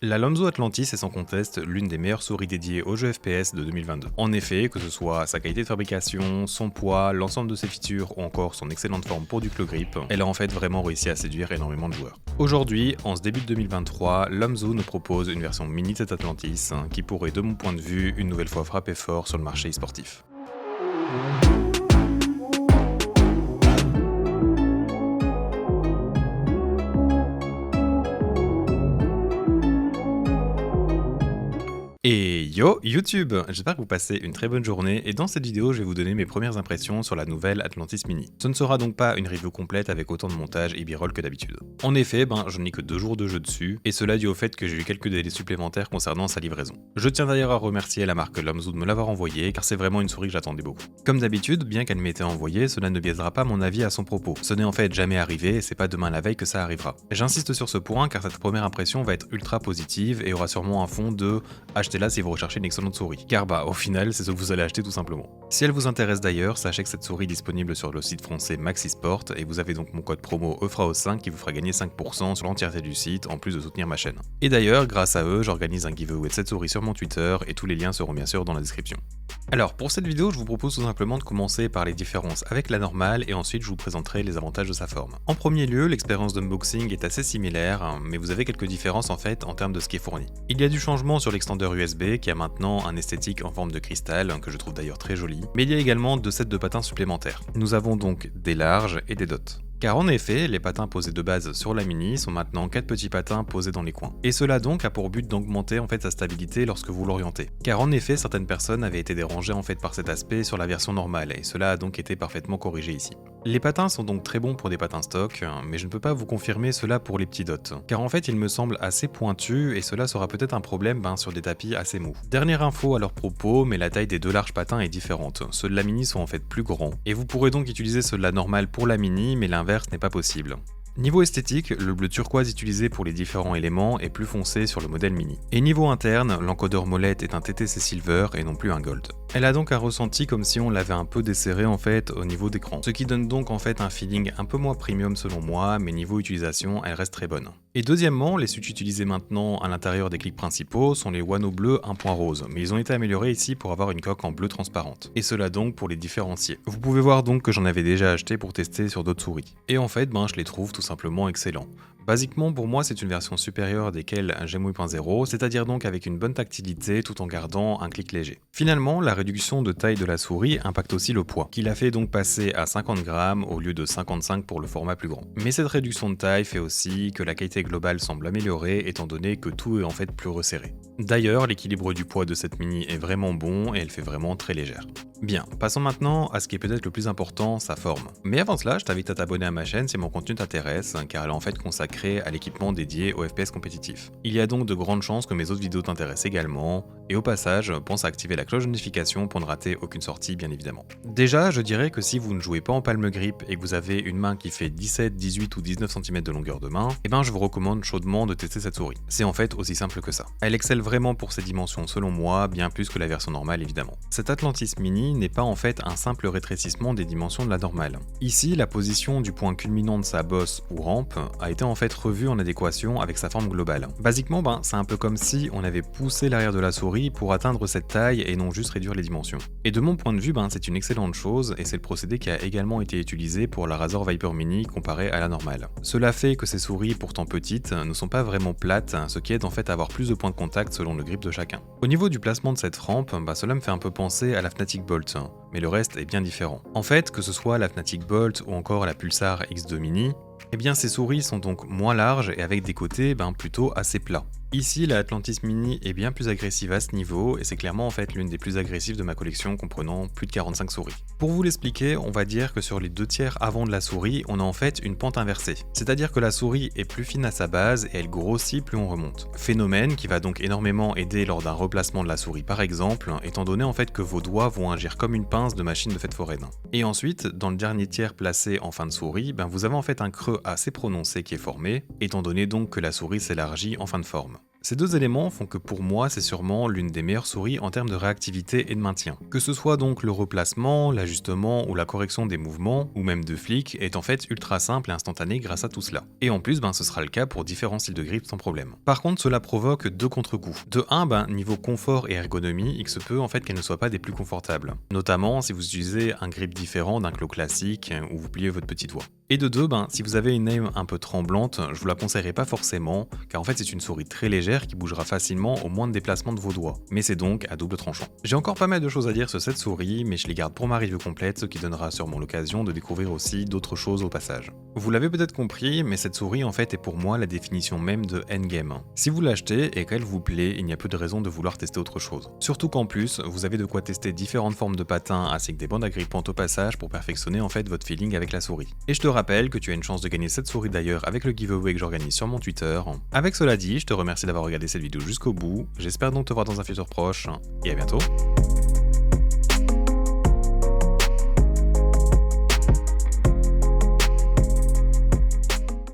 La Lonzo Atlantis est sans conteste l'une des meilleures souris dédiées aux jeux FPS de 2022. En effet, que ce soit sa qualité de fabrication, son poids, l'ensemble de ses features ou encore son excellente forme pour du claw grip, elle a en fait vraiment réussi à séduire énormément de joueurs. Aujourd'hui, en ce début de 2023, Lonzo nous propose une version mini de cette Atlantis qui pourrait de mon point de vue une nouvelle fois frapper fort sur le marché e-sportif. Et yo YouTube, j'espère que vous passez une très bonne journée et dans cette vidéo je vais vous donner mes premières impressions sur la nouvelle Atlantis Mini. Ce ne sera donc pas une review complète avec autant de montage et b-roll que d'habitude. En effet, je n'ai que 2 jours de jeu dessus et cela dû au fait que j'ai eu quelques délais supplémentaires concernant sa livraison. Je tiens d'ailleurs à remercier la marque Lonzo de me l'avoir envoyé car c'est vraiment une souris que j'attendais beaucoup. Comme d'habitude, bien qu'elle m'ait été envoyée, cela ne biaisera pas mon avis à son propos. Ce n'est en fait jamais arrivé et c'est pas demain la veille que ça arrivera. J'insiste sur ce point car cette première impression va être ultra positive et aura sûrement un fond de achetez-la si vous recherchez une excellente souris. Car au final, c'est ce que vous allez acheter tout simplement. Si elle vous intéresse d'ailleurs, sachez que cette souris est disponible sur le site français Maxisport et vous avez donc mon code promo EFRAO5 qui vous fera gagner 5% sur l'entièreté du site en plus de soutenir ma chaîne. Et d'ailleurs, grâce à eux, j'organise un giveaway de cette souris sur mon Twitter et tous les liens seront bien sûr dans la description. Alors pour cette vidéo, je vous propose tout simplement de commencer par les différences avec la normale et ensuite je vous présenterai les avantages de sa forme. En premier lieu, l'expérience d'unboxing est assez similaire, mais vous avez quelques différences en fait en termes de ce qui est fourni. Il y a du changement sur l'extender USB qui a maintenant un esthétique en forme de cristal, que je trouve d'ailleurs très joli, mais il y a également 2 sets de patins supplémentaires. Nous avons donc des larges et des dots. Car en effet, les patins posés de base sur la Mini sont maintenant 4 petits patins posés dans les coins. Et cela donc a pour but d'augmenter en fait sa stabilité lorsque vous l'orientez. Car en effet, certaines personnes avaient été dérangées en fait par cet aspect sur la version normale et cela a donc été parfaitement corrigé ici. Les patins sont donc très bons pour des patins stock, mais je ne peux pas vous confirmer cela pour les petits dots. Car en fait, ils me semblent assez pointus et cela sera peut-être un problème sur des tapis assez mous. Dernière info à leur propos, mais la taille des 2 larges patins est différente. Ceux de la Mini sont en fait plus grands et vous pourrez donc utiliser ceux de la normale pour la Mini, mais l'inverse n'est pas possible. Niveau esthétique, le bleu turquoise utilisé pour les différents éléments est plus foncé sur le modèle Mini. Et niveau interne, l'encodeur molette est un TTC Silver et non plus un Gold. Elle a donc un ressenti comme si on l'avait un peu desserré en fait au niveau d'écran, ce qui donne donc en fait un feeling un peu moins premium selon moi, mais niveau utilisation, elle reste très bonne. Et deuxièmement, les switches utilisés maintenant à l'intérieur des clics principaux sont les Wano Bleu 1. Rose, mais ils ont été améliorés ici pour avoir une coque en bleu transparente. Et cela donc pour les différencier. Vous pouvez voir donc que j'en avais déjà acheté pour tester sur d'autres souris. Et en fait, je les trouve tout simplement excellents. Basiquement, pour moi, c'est une version supérieure desquelles Gemui 8.0, c'est-à-dire donc avec une bonne tactilité tout en gardant un clic léger. Finalement, la réduction de taille de la souris impacte aussi le poids, qui la fait donc passer à 50 grammes au lieu de 55 pour le format plus grand. Mais cette réduction de taille fait aussi que la qualité globale semble améliorée étant donné que tout est en fait plus resserré. D'ailleurs, l'équilibre du poids de cette Mini est vraiment bon et elle fait vraiment très légère. Bien, passons maintenant à ce qui est peut-être le plus important, sa forme. Mais avant cela, je t'invite à t'abonner à ma chaîne si mon contenu t'intéresse, car elle est en fait consacrée à l'équipement dédié au FPS compétitif. Il y a donc de grandes chances que mes autres vidéos t'intéressent également, et au passage, pense à activer la cloche de notification pour ne rater aucune sortie bien évidemment. Déjà, je dirais que si vous ne jouez pas en palme grip et que vous avez une main qui fait 17, 18 ou 19 cm de longueur de main, je vous recommande chaudement de tester cette souris. C'est en fait aussi simple que ça. Elle excelle vraiment pour ses dimensions selon moi, bien plus que la version normale évidemment. Cette Atlantis Mini n'est pas en fait un simple rétrécissement des dimensions de la normale. Ici, la position du point culminant de sa bosse ou rampe a été en fait revue en adéquation avec sa forme globale. Basiquement, c'est un peu comme si on avait poussé l'arrière de la souris pour atteindre cette taille et non juste réduire les dimensions. Et de mon point de vue, c'est une excellente chose et c'est le procédé qui a également été utilisé pour la Razer Viper Mini comparée à la normale. Cela fait que ces souris, pourtant petites, ne sont pas vraiment plates, ce qui aide en fait à avoir plus de points de contact selon le grip de chacun. Au niveau du placement de cette rampe, cela me fait un peu penser à la Fnatic Bolt, mais le reste est bien différent. En fait, que ce soit la Fnatic Bolt ou encore la Pulsar X2 Mini, ces souris sont donc moins larges et avec des côtés plutôt assez plats. Ici, la Atlantis Mini est bien plus agressive à ce niveau et c'est clairement en fait l'une des plus agressives de ma collection comprenant plus de 45 souris. Pour vous l'expliquer, on va dire que sur les 2/3 avant de la souris, on a en fait une pente inversée. C'est-à-dire que la souris est plus fine à sa base et elle grossit plus on remonte. Phénomène qui va donc énormément aider lors d'un replacement de la souris par exemple, étant donné en fait que vos doigts vont agir comme une pince de machine de fête foraine. Et ensuite, dans le dernier tiers placé en fin de souris, vous avez en fait un creux assez prononcé qui est formé, étant donné donc que la souris s'élargit en fin de forme. Ces deux éléments font que pour moi c'est sûrement l'une des meilleures souris en termes de réactivité et de maintien. Que ce soit donc le replacement, l'ajustement ou la correction des mouvements, ou même de flics, est en fait ultra simple et instantané grâce à tout cela. Et en plus, ce sera le cas pour différents styles de grip sans problème. Par contre, cela provoque deux contre-coups. De 1, niveau confort et ergonomie, il se peut en fait qu'elles ne soient pas des plus confortables. Notamment si vous utilisez un grip différent d'un claw classique où vous pliez votre petit doigt. Et de 2, si vous avez une aim un peu tremblante, je vous la conseillerais pas forcément, car en fait c'est une souris très légère qui bougera facilement au moindre déplacement de vos doigts. Mais c'est donc à double tranchant. J'ai encore pas mal de choses à dire sur cette souris, mais je les garde pour ma review complète, ce qui donnera sûrement l'occasion de découvrir aussi d'autres choses au passage. Vous l'avez peut-être compris, mais cette souris en fait est pour moi la définition même de endgame. Si vous l'achetez et qu'elle vous plaît, il n'y a peu de raison de vouloir tester autre chose. Surtout qu'en plus, vous avez de quoi tester différentes formes de patins ainsi que des bandes agrippantes au passage pour perfectionner en fait votre feeling avec la souris. Et je te rappelle que tu as une chance de gagner cette souris d'ailleurs avec le giveaway que j'organise sur mon Twitter. Avec cela dit, je te remercie d'avoir regardé cette vidéo jusqu'au bout, j'espère donc te voir dans un futur proche, et à bientôt.